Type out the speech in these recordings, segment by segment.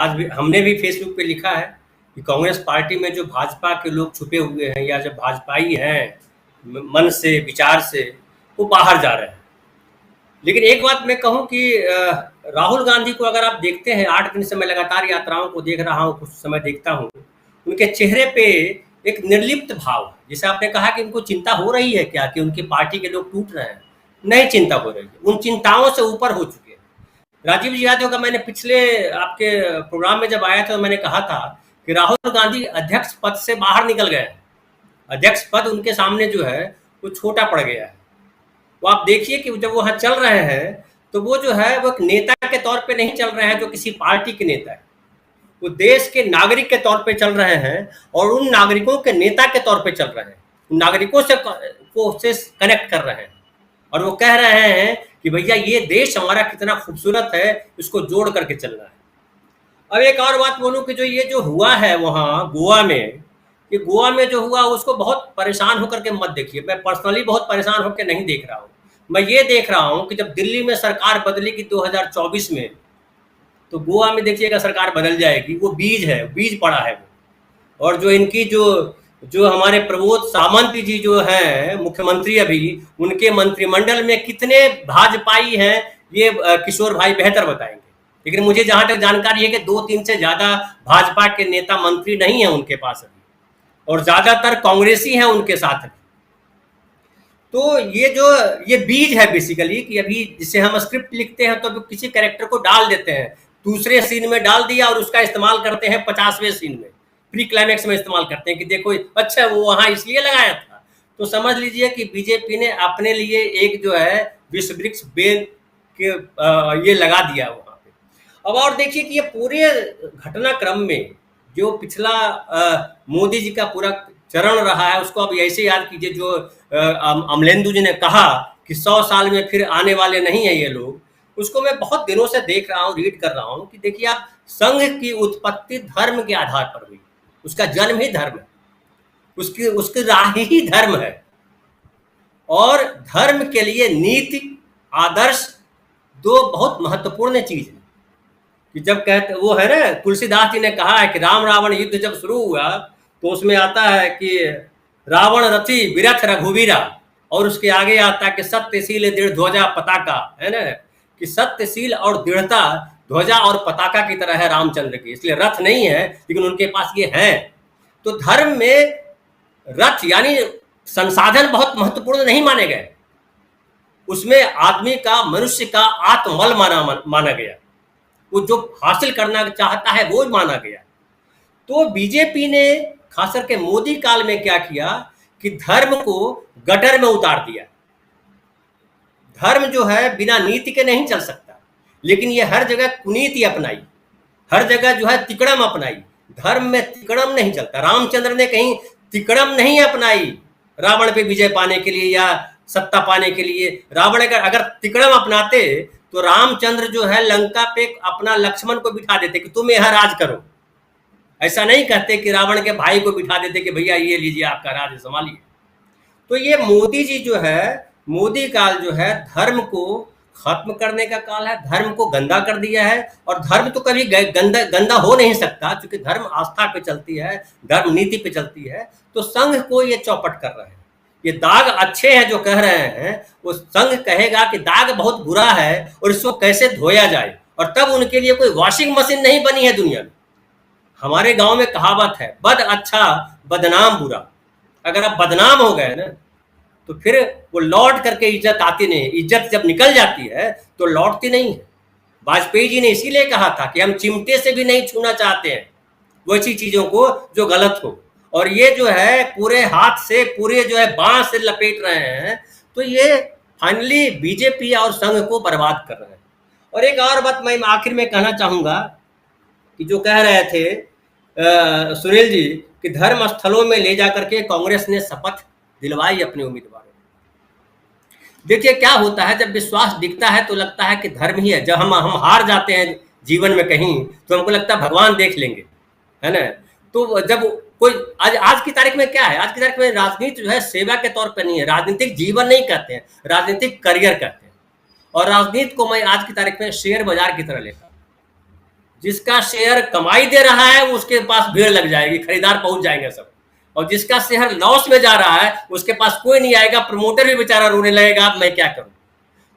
आज भी हमने भी फेसबुक पे लिखा है कि कांग्रेस पार्टी में जो भाजपा के लोग छुपे हुए हैं या जो भाजपाई हैं मन से विचार से, वो बाहर जा रहे हैं। लेकिन एक बात मैं कहूं कि राहुल गांधी को अगर आप देखते हैं, 8 दिन से मैं लगातार यात्राओं को देख रहा हूं, कुछ समय देखता हूं, उनके चेहरे पे एक निर्लिप्त भाव है। जैसे आपने कहा कि उनको चिंता हो रही है क्या कि उनकी पार्टी के लोग टूट रहे हैं। नहीं चिंता हो रही है, उन चिंताओं से ऊपर हो चुके हैं। राजीव जी याद होगा, मैंने पिछले आपके प्रोग्राम में जब आया था तो मैंने कहा था कि राहुल गांधी अध्यक्ष पद से बाहर निकल गए हैं। अध्यक्ष पद उनके सामने जो है वो छोटा पड़ गया है। वो आप देखिए कि जब वहाँ चल रहे हैं तो वो जो है वो एक नेता के तौर पे नहीं चल रहे हैं जो किसी पार्टी के नेता है। वो देश के नागरिक के तौर पे चल रहे हैं और उन नागरिकों के नेता के तौर पे चल रहे हैं। उन नागरिकों से कनेक्ट कर रहे हैं और वो कह रहे हैं कि भैया ये देश हमारा कितना खूबसूरत है, इसको जोड़ करके चलना है। अब एक और बात बोलूं कि जो ये जो हुआ है वहाँ गोवा में, ये गोवा में जो हुआ उसको बहुत परेशान होकर के मत देखिए। मैं पर्सनली बहुत परेशान होकर नहीं देख रहा हूँ। मैं ये देख रहा हूँ कि जब दिल्ली में सरकार बदलेगी 2024 में, तो गोवा में देखिएगा सरकार बदल जाएगी। वो बीज है, बीज पड़ा है वो। और जो इनकी जो जो हमारे प्रमोद सावंत जी जो हैं मुख्यमंत्री अभी, उनके मंत्रिमंडल में कितने भाजपाई हैं ये किशोर भाई बेहतर बताएंगे। लेकिन मुझे जहां तक जानकारी है कि 2-3 से ज्यादा भाजपा के नेता मंत्री नहीं है उनके पास अभी, और ज्यादातर कांग्रेसी हैं उनके साथ अभी। तो ये बीज है बेसिकली कि अभी जिसे हम स्क्रिप्ट लिखते हैं तो किसी कैरेक्टर को डाल देते हैं, दूसरे सीन में डाल दिया और उसका इस्तेमाल करते हैं 50वें सीन में, प्री क्लाइमैक्स में इस्तेमाल करते हैं कि देखो अच्छा वो वहां इसलिए लगाया था। तो समझ लीजिए कि बीजेपी ने अपने लिए एक जो है विश्व वृक्ष बेल के ये लगा दिया वहां पे। अब और देखिए कि ये पूरे घटनाक्रम में जो पिछला मोदी जी का पूरा चरण रहा है उसको अब ऐसे याद कीजिए। जो अमलेंदु जी ने कहा कि 100 साल में फिर आने वाले नहीं है ये लोग, उसको मैं बहुत दिनों से देख रहा हूँ, रीड कर रहा हूँ कि देखिए आप, संघ की उत्पत्ति धर्म के आधार पर हुई, उसका जन्म ही धर्म है, उसकी उसकी राह ही धर्म है। और धर्म के लिए नीति आदर्श दो बहुत महत्वपूर्ण चीज है। कि जब कहते वो है ना, तुलसीदास जी ने कहा है कि राम रावण युद्ध जब शुरू हुआ तो उसमें आता है कि रावण रथी विरथ रघुवीरा, और उसके आगे आता है कि सत्यशील दृढ़ ध्वजा पताका, है ना, कि सत्यशील और दृढ़ता ध्वजा और पताका की तरह है रामचंद्र की। इसलिए रथ नहीं है लेकिन उनके पास ये है। तो धर्म में रथ यानी संसाधन बहुत महत्वपूर्ण नहीं माने गए, उसमें आदमी का, मनुष्य का आत्मबल माना गया। वो जो हासिल करना चाहता है वो माना गया। तो बीजेपी ने खास करके मोदी काल में क्या किया कि धर्म को गटर में उतार दिया। धर्म जो है बिना नीति के नहीं चल सकता, लेकिन ये हर जगह कुनीति अपनाई, हर जगह जो है तिकड़म अपनाई। धर्म में तिकड़म नहीं चलता। रामचंद्र ने कहीं तिकड़म नहीं अपनाई रावण पे विजय पाने के लिए या सत्ता पाने के लिए। रावण अगर तिकड़म अपनाते तो रामचंद्र जो है लंका पे अपना लक्ष्मण को बिठा देते कि तुम यहाँ राज करो। ऐसा नहीं कहते कि रावण के भाई को बिठा देते कि भैया ये लीजिए आपका राज संभालिए। तो ये मोदी जी जो है, मोदी काल जो है धर्म को खत्म करने का काल है। धर्म को गंदा कर दिया है, और धर्म तो कभी गंदा हो नहीं सकता क्योंकि धर्म आस्था पे चलती है, धर्म नीति पे चलती है। तो संघ को ये चौपट कर रहे हैं। ये दाग अच्छे हैं जो कह रहे हैं, वो संघ कहेगा कि दाग बहुत बुरा है और इसको कैसे धोया जाए, और तब उनके लिए कोई वॉशिंग मशीन नहीं बनी है दुनिया में। हमारे गांव में कहावत है, बद अच्छा बदनाम बुरा। अगर आप बदनाम हो गए ना तो फिर वो लौट करके इज्जत आती नहीं। इज्जत जब निकल जाती है तो लौटती नहीं है। वाजपेयी जी ने इसीलिए कहा था कि हम चिमटे से भी नहीं छूना चाहते हैं वैसी चीजों को जो गलत हो। और ये जो है पूरे हाथ से, पूरे जो है बांस से लपेट रहे हैं। तो ये फाइनली बीजेपी और संघ को बर्बाद कर रहे हैं। और एक और बात मैं आखिर में कहना चाहूंगा कि जो कह रहे थे सुनील जी कि धर्म स्थलों में ले जाकर के कांग्रेस ने शपथ दिलवाई अपने उम्मीदवारों को। देखिए क्या होता है, जब विश्वास दिखता है तो लगता है कि धर्म ही है। जब हम हार जाते हैं जीवन में कहीं तो हमको लगता है भगवान देख लेंगे, है ना। तो जब कोई आज की तारीख में क्या है, आज की तारीख में राजनीति जो है सेवा के तौर पर नहीं है। राजनीतिक जीवन नहीं कहते हैं, राजनीतिक करियर कहते हैं। और राजनीति को मैं आज की तारीख में शेयर बाजार की तरह लेता हूं। जिसका शेयर कमाई दे रहा है उसके पास भीड़ लग जाएगी, खरीदार पहुंच जाएंगे सब, और जिसका शेयर लॉस में जा रहा है उसके पास कोई नहीं आएगा, प्रमोटर भी बेचारा रोने लगेगा, अब मैं क्या करूं।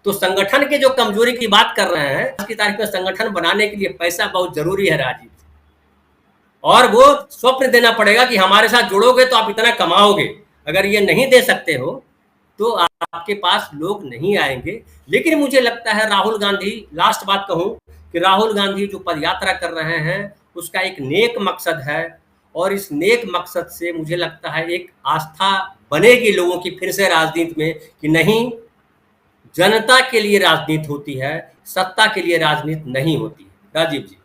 तो संगठन के जो कमजोरी की बात कर रहे हैं, आज की तारीख में संगठन बनाने के लिए पैसा बहुत जरूरी है राजीव, और वो स्वप्न देना पड़ेगा कि हमारे साथ जुड़ोगे तो आप इतना कमाओगे। अगर ये नहीं दे सकते हो तो आपके पास लोग नहीं आएंगे। लेकिन मुझे लगता है राहुल गांधी, लास्ट बात कहूं कि राहुल गांधी जो पदयात्रा कर रहे हैं उसका एक नेक मकसद है, और इस नेक मकसद से मुझे लगता है एक आस्था बनेगी लोगों की फिर से राजनीति में कि नहीं, जनता के लिए राजनीति होती है, सत्ता के लिए राजनीति नहीं होती है। राजीव जी।